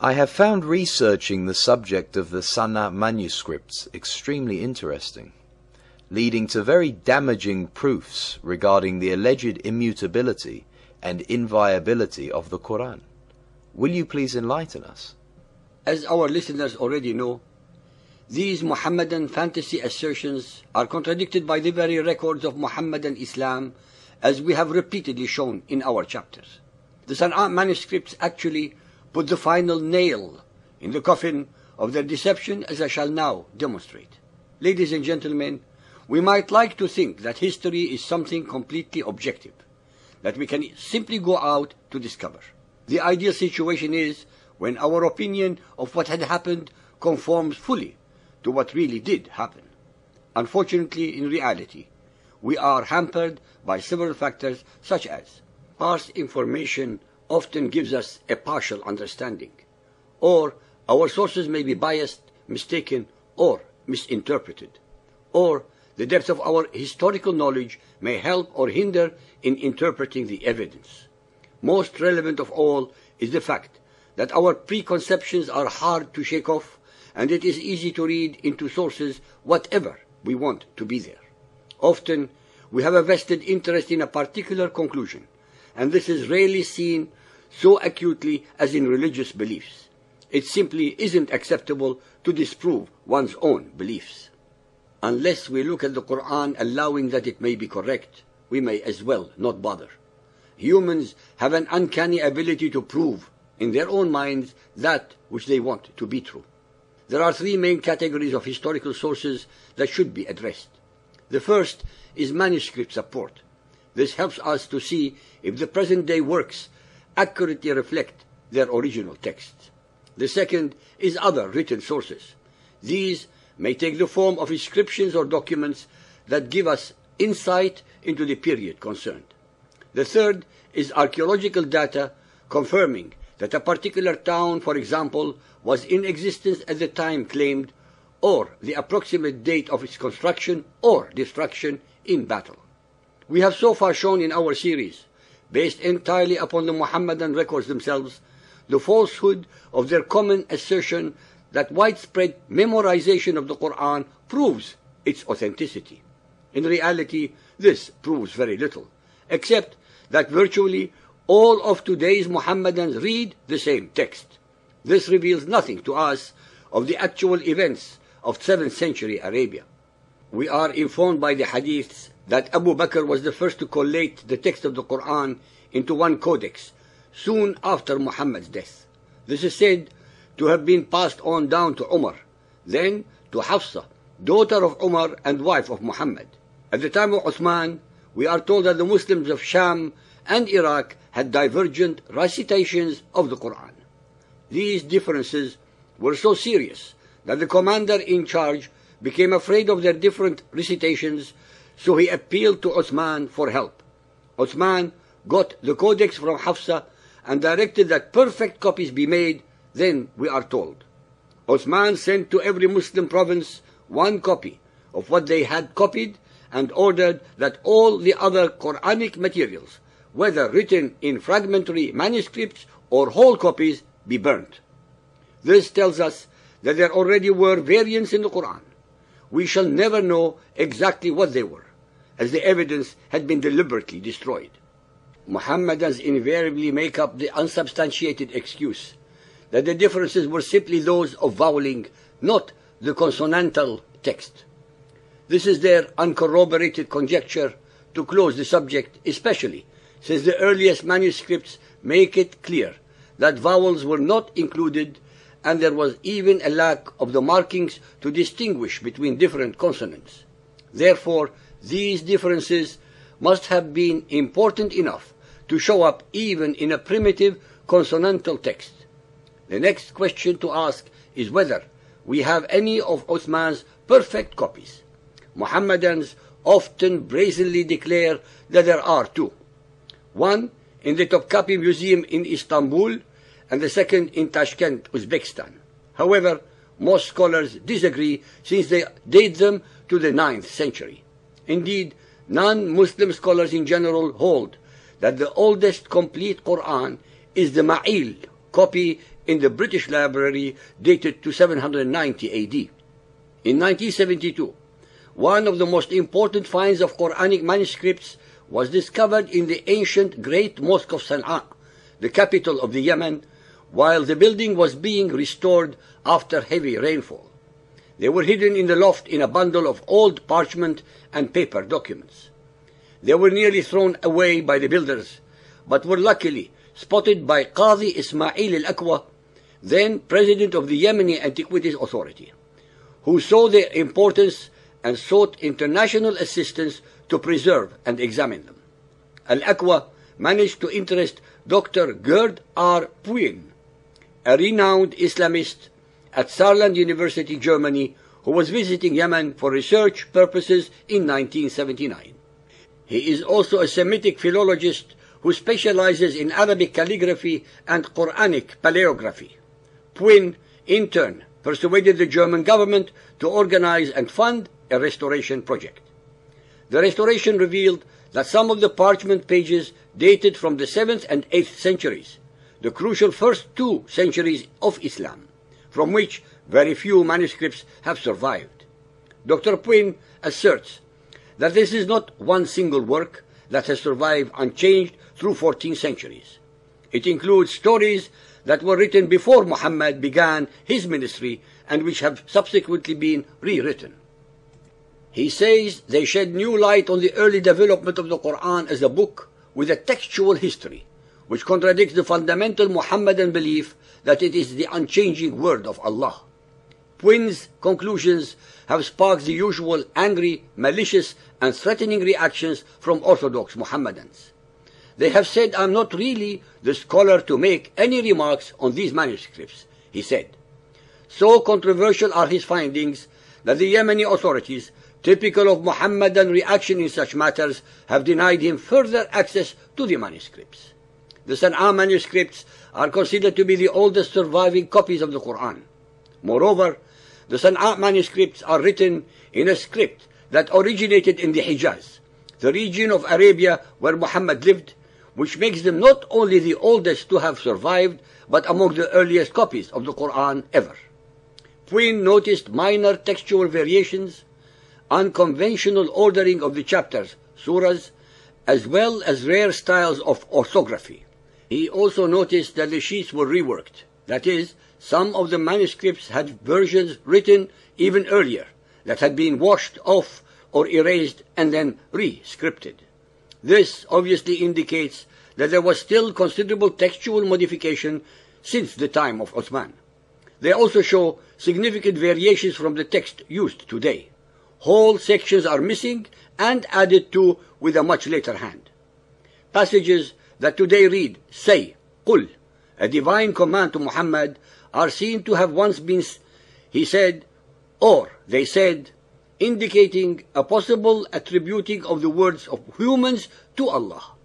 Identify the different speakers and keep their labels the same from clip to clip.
Speaker 1: I have found researching the subject of the Sana manuscripts extremely interesting, leading to very damaging proofs regarding the alleged immutability and inviolability of the Quran. Will you please enlighten us?
Speaker 2: As our listeners already know, these Muhammadan fantasy assertions are contradicted by the very records of Muhammadan Islam, as we have repeatedly shown in our chapters. The Sana'a manuscripts actually put the final nail in the coffin of their deception, as I shall now demonstrate. Ladies and gentlemen, we might like to think that history is something completely objective, that we can simply go out to discover. The ideal situation is when our opinion of what had happened conforms fully to what really did happen. Unfortunately, in reality, we are hampered by several factors, such as sparse information often gives us a partial understanding, or our sources may be biased, mistaken, or misinterpreted, or the depth of our historical knowledge may help or hinder in interpreting the evidence. Most relevant of all is the fact that our preconceptions are hard to shake off, and it is easy to read into sources whatever we want to be there. Often, we have a vested interest in a particular conclusion, and this is rarely seen so acutely as in religious beliefs. It simply isn't acceptable to disprove one's own beliefs. Unless we look at the Quran allowing that it may be correct, we may as well not bother. Humans have an uncanny ability to prove in their own minds that which they want to be true. There are three main categories of historical sources that should be addressed. The first is manuscript support. This helps us to see if the present-day works accurately reflect their original texts. The second is other written sources. These may take the form of inscriptions or documents that give us insight into the period concerned. The third is archaeological data confirming that a particular town, for example, was in existence at the time claimed, or the approximate date of its construction or destruction in battle. We have so far shown in our series, based entirely upon the Muhammadan records themselves, the falsehood of their common assertion that widespread memorization of the Quran proves its authenticity. In reality, this proves very little, except that virtually all of today's Muhammadans read the same text. This reveals nothing to us of the actual events of 7th century Arabia. We are informed by the hadiths that Abu Bakr was the first to collate the text of the Quran into one codex soon after Muhammad's death. This is said to have been passed on down to Umar, then to Hafsa, daughter of Umar and wife of Muhammad. At the time of Uthman, we are told that the Muslims of Sham and Iraq had divergent recitations of the Quran. These differences were so serious that the commander in charge became afraid of their different recitations, so he appealed to Uthman for help. Uthman got the codex from Hafsa and directed that perfect copies be made. Then we are told Uthman sent to every Muslim province one copy of what they had copied and ordered that all the other Quranic materials, whether written in fragmentary manuscripts or whole copies, be burnt. This tells us that there already were variants in the Quran. We shall never know exactly what they were, as the evidence had been deliberately destroyed. Muhammadans invariably make up the unsubstantiated excuse that the differences were simply those of voweling, not the consonantal text. This is their uncorroborated conjecture to close the subject, especially since the earliest manuscripts make it clear that vowels were not included, and there was even a lack of the markings to distinguish between different consonants. Therefore, these differences must have been important enough to show up even in a primitive consonantal text. The next question to ask is whether we have any of Uthman's perfect copies. Muhammadans often brazenly declare that there are two. One in the Topkapi Museum in Istanbul, and the second in Tashkent, Uzbekistan. However, most scholars disagree since they date them to the 9th century. Indeed, non-Muslim scholars in general hold that the oldest complete Quran is the Ma'il copy in the British Library dated to 790 AD. In 1972, one of the most important finds of Quranic manuscripts was discovered in the ancient Great Mosque of Sana'a, the capital of the Yemen, while the building was being restored after heavy rainfall. They were hidden in the loft in a bundle of old parchment and paper documents. They were nearly thrown away by the builders, but were luckily spotted by Qadi Ismail al-Aqwa, then president of the Yemeni Antiquities Authority, who saw their importance and sought international assistance to preserve and examine them. Al-Aqwa managed to interest Dr. Gerd R. Puin, a renowned Islamist at Saarland University, Germany, who was visiting Yemen for research purposes in 1979. He is also a Semitic philologist who specializes in Arabic calligraphy and Quranic paleography. Puin, in turn, persuaded the German government to organize and fund a restoration project. The restoration revealed that some of the parchment pages dated from the 7th and 8th centuries, the crucial first 2 centuries of Islam, from which very few manuscripts have survived. Dr. Puin asserts that this is not one single work that has survived unchanged through 14 centuries. It includes stories that were written before Muhammad began his ministry and which have subsequently been rewritten. He says they shed new light on the early development of the Quran as a book with a textual history, which contradicts the fundamental Muhammadan belief that it is the unchanging word of Allah. Puin's conclusions have sparked the usual angry, malicious, and threatening reactions from Orthodox Mohammedans. They have said, "I'm not really the scholar to make any remarks on these manuscripts," he said. So controversial are his findings that the Yemeni authorities, typical of Mohammedan reaction in such matters, have denied him further access to the manuscripts. The Sana'a manuscripts are considered to be the oldest surviving copies of the Quran. Moreover, the Sana'a manuscripts are written in a script that originated in the Hijaz, the region of Arabia where Muhammad lived, which makes them not only the oldest to have survived, but among the earliest copies of the Quran ever. Puin noticed minor textual variations, unconventional ordering of the chapters, surahs, as well as rare styles of orthography. He also noticed that the sheets were reworked. That is, some of the manuscripts had versions written even earlier that had been washed off or erased and then re-scripted. This obviously indicates that there was still considerable textual modification since the time of Uthman. They also show significant variations from the text used today. Whole sections are missing and added to with a much later hand. Passages that today read, "Say, Qul," a divine command to Muhammad, are seen to have once been, he said, or they said, indicating a possible attributing of the words of humans to Allah.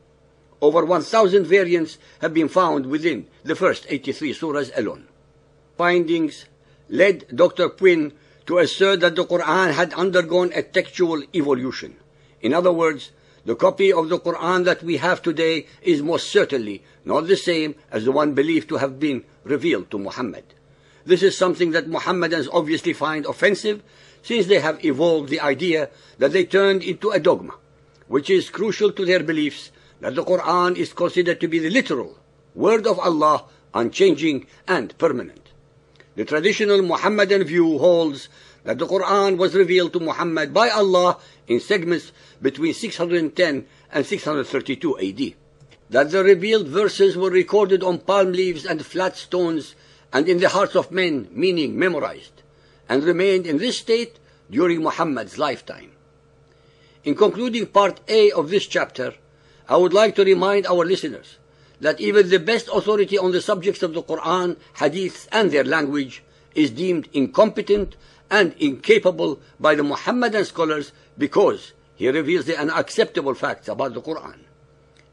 Speaker 2: Over 1,000 variants have been found within the first 83 surahs alone. Findings led Dr. Puin to assert that the Quran had undergone a textual evolution. In other words, the copy of the Quran that we have today is most certainly not the same as the one believed to have been revealed to Muhammad. This is something that Mohammedans obviously find offensive, since they have evolved the idea that they turned into a dogma, which is crucial to their beliefs that the Quran is considered to be the literal word of Allah, unchanging and permanent. The traditional Mohammedan view holds that the Quran was revealed to Muhammad by Allah in segments between 610 and 632 AD. That the revealed verses were recorded on palm leaves and flat stones and in the hearts of men, meaning memorized, and remained in this state during Muhammad's lifetime. In concluding part A of this chapter, I would like to remind our listeners that even the best authority on the subjects of the Quran, Hadiths, and their language is deemed incompetent and incapable by the Muhammadan scholars because he reveals the unacceptable facts about the Quran.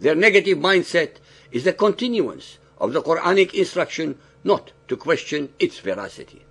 Speaker 2: Their negative mindset is a continuance of the Quranic instruction not to question its veracity.